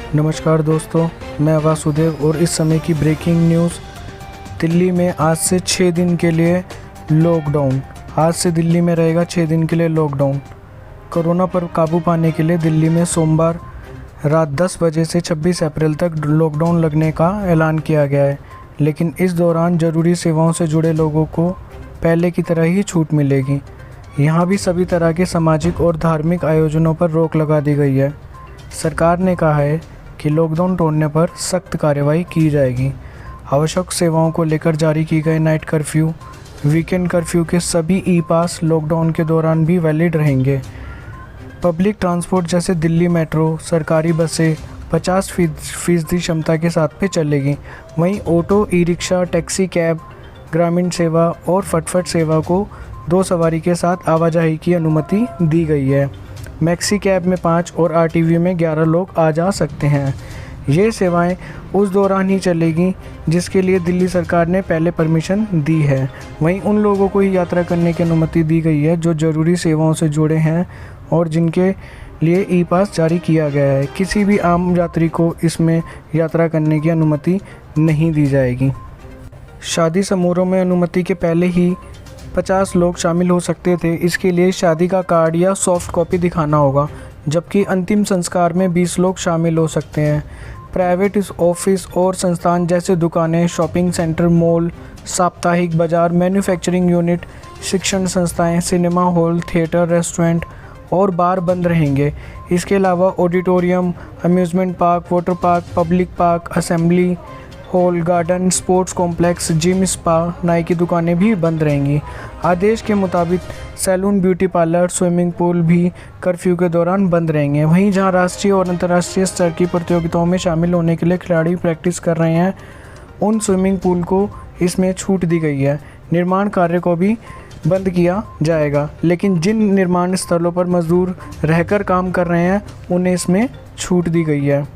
नमस्कार दोस्तों, मैं वासुदेव और इस समय की ब्रेकिंग न्यूज़। दिल्ली में आज से 6 दिन के लिए लॉकडाउन। आज से दिल्ली में रहेगा 6 दिन के लिए लॉकडाउन। कोरोना पर काबू पाने के लिए दिल्ली में सोमवार रात 10 बजे से 26 अप्रैल तक लॉकडाउन लगने का ऐलान किया गया है, लेकिन इस दौरान ज़रूरी सेवाओं से जुड़े लोगों को पहले की तरह ही छूट मिलेगी। यहाँ भी सभी तरह के सामाजिक और धार्मिक आयोजनों पर रोक लगा दी गई है। सरकार ने कहा है कि लॉकडाउन तोड़ने पर सख्त कार्रवाई की जाएगी। आवश्यक सेवाओं को लेकर जारी की गई नाइट कर्फ्यू, वीकेंड कर्फ्यू के सभी ई पास लॉकडाउन के दौरान भी वैलिड रहेंगे। पब्लिक ट्रांसपोर्ट जैसे दिल्ली मेट्रो, सरकारी बसें 50% क्षमता के साथ पे चलेगी। वहीं auto, e rickshaw, taxi, cab, ग्रामीण सेवा और फटफट सेवा को 2 सवारी के साथ आवाजाही की अनुमति दी गई है। मैक्सी कैब में 5 और आरटीवी में 11 लोग आ जा सकते हैं। ये सेवाएं उस दौरान ही चलेगी जिसके लिए दिल्ली सरकार ने पहले परमिशन दी है। वहीं उन लोगों को ही यात्रा करने की अनुमति दी गई है जो ज़रूरी सेवाओं से जुड़े हैं और जिनके लिए ई पास जारी किया गया है। किसी भी आम यात्री को इसमें यात्रा करने की अनुमति नहीं दी जाएगी। शादी समारोह में अनुमति के पहले ही 50 लोग शामिल हो सकते थे। इसके लिए शादी का कार्ड या सॉफ्ट कॉपी दिखाना होगा, जबकि अंतिम संस्कार में 20 लोग शामिल हो सकते हैं। प्राइवेट ऑफिस और संस्थान जैसे दुकानें, शॉपिंग सेंटर, मॉल, साप्ताहिक बाजार, मैन्युफैक्चरिंग यूनिट, शिक्षण संस्थाएं, सिनेमा हॉल, थिएटर, रेस्टोरेंट और बार बंद रहेंगे। इसके अलावा auditorium, amusement park, water park, public park, assembly hall, garden, sports complex, gym, spa, नाई की दुकानें भी बंद रहेंगी। आदेश के मुताबिक salon, beauty parlour, swimming pool भी कर्फ्यू के दौरान बंद रहेंगे। वहीं जहां राष्ट्रीय और अंतर्राष्ट्रीय स्तर की प्रतियोगिताओं में शामिल होने के लिए खिलाड़ी प्रैक्टिस कर रहे हैं, उन स्विमिंग पूल को इसमें छूट दी गई है। निर्माण कार्य को भी बंद किया जाएगा, लेकिन जिन निर्माण स्थलों पर मजदूर रहकर काम कर रहे हैं उन्हें इसमें छूट दी गई है।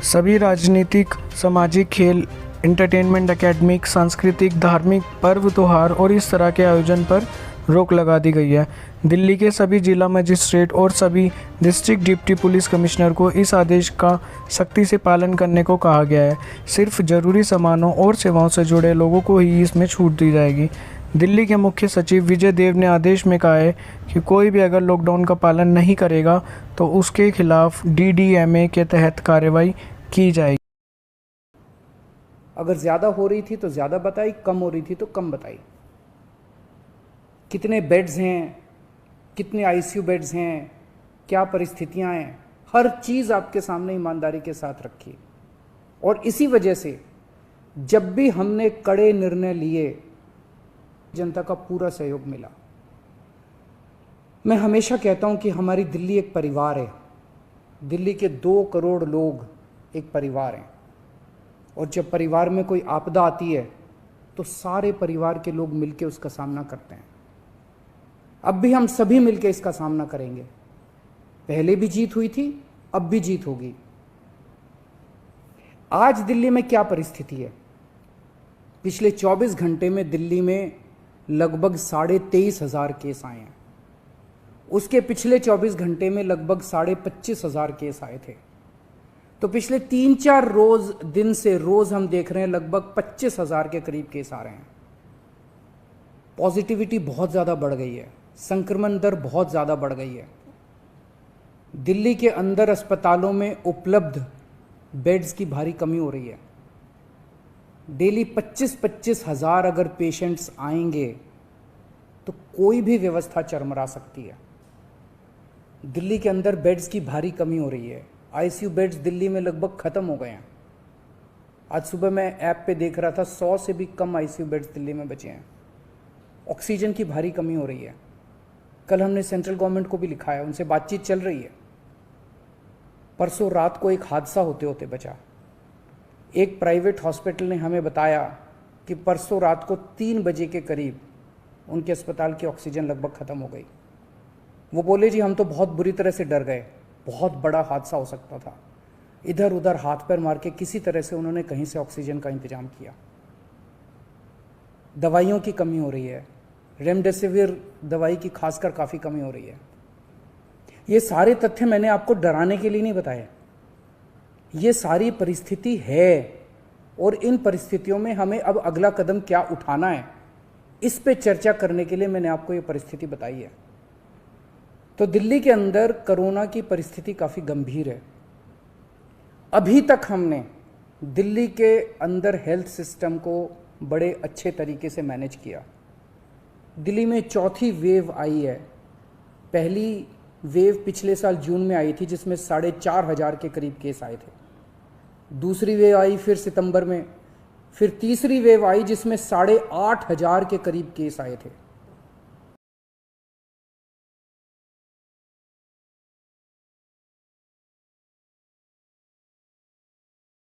सभी राजनीतिक, सामाजिक, खेल, एंटरटेनमेंट, एकेडमिक, सांस्कृतिक, धार्मिक पर्व, त्योहार और इस तरह के आयोजन पर रोक लगा दी गई है। दिल्ली के सभी जिला मजिस्ट्रेट और सभी डिस्ट्रिक्ट डिप्टी पुलिस कमिश्नर को इस आदेश का सख्ती से पालन करने को कहा गया है। सिर्फ जरूरी सामानों और सेवाओं से जुड़े लोगों को ही इसमें छूट दी जाएगी। दिल्ली के मुख्य सचिव विजय देव ने आदेश में कहा है कि कोई भी अगर लॉकडाउन का पालन नहीं करेगा तो उसके खिलाफ DDMA के तहत कार्रवाई की जाएगी। अगर ज़्यादा हो रही थी तो ज़्यादा बताई, कम हो रही थी तो कम बताई। कितने बेड्स हैं, कितने ICU बेड्स हैं, क्या परिस्थितियां हैं, हर चीज़ आपके सामने ईमानदारी के साथ रखी। और इसी वजह से जब भी हमने कड़े निर्णय लिए, जनता का पूरा सहयोग मिला। मैं हमेशा कहता हूं कि हमारी दिल्ली एक परिवार है। दिल्ली के 2 करोड़ लोग एक परिवार हैं, और जब परिवार में कोई आपदा आती है तो सारे परिवार के लोग मिलकर उसका सामना करते हैं। अब भी हम सभी मिलकर इसका सामना करेंगे। पहले भी जीत हुई थी, अब भी जीत होगी। आज दिल्ली में क्या परिस्थिति है? पिछले 24 घंटे में दिल्ली में लगभग 23,500 केस आए हैं। उसके पिछले 24 घंटे में लगभग 25,500 केस आए थे। तो पिछले 3-4 दिन से रोज हम देख रहे हैं लगभग 25,000 के करीब केस आ रहे हैं। पॉजिटिविटी बहुत ज़्यादा बढ़ गई है, संक्रमण दर बहुत ज़्यादा बढ़ गई है। दिल्ली के अंदर अस्पतालों में उपलब्ध बेड्स की भारी कमी हो रही है। डेली 25-25 हज़ार अगर पेशेंट्स आएंगे तो कोई भी व्यवस्था चरमरा सकती है। दिल्ली के अंदर बेड्स की भारी कमी हो रही है। ICU बेड्स दिल्ली में लगभग ख़त्म हो गए हैं। आज सुबह मैं ऐप पे देख रहा था 100 से भी कम ICU बेड्स दिल्ली में बचे हैं। ऑक्सीजन की भारी कमी हो रही है। कल हमने सेंट्रल गवर्नमेंट को भी लिखा है, उनसे बातचीत चल रही है। परसों रात को एक हादसा होते होते बचा। एक प्राइवेट हॉस्पिटल ने हमें बताया कि परसों रात को 3 बजे के करीब उनके अस्पताल की ऑक्सीजन लगभग ख़त्म हो गई। वो बोले जी हम तो बहुत बुरी तरह से डर गए, बहुत बड़ा हादसा हो सकता था। इधर उधर हाथ पैर मार के किसी तरह से उन्होंने कहीं से ऑक्सीजन का इंतजाम किया। दवाइयों की कमी हो रही है, रेमडेसिविर दवाई की खासकर काफ़ी कमी हो रही है। ये सारे तथ्य मैंने आपको डराने के लिए नहीं बताए, ये सारी परिस्थिति है और इन परिस्थितियों में हमें अब अगला कदम क्या उठाना है, इस पे चर्चा करने के लिए मैंने आपको ये परिस्थिति बताई है। तो दिल्ली के अंदर कोरोना की परिस्थिति काफ़ी गंभीर है। अभी तक हमने दिल्ली के अंदर हेल्थ सिस्टम को बड़े अच्छे तरीके से मैनेज किया। दिल्ली में चौथी वेव आई है। पहली वेव पिछले साल जून में आई थी जिसमें 4,500 के करीब केस आए थे। दूसरी वेव आई फिर सितंबर में, फिर तीसरी वेव आई जिसमें 8,500 के करीब केस आए थे।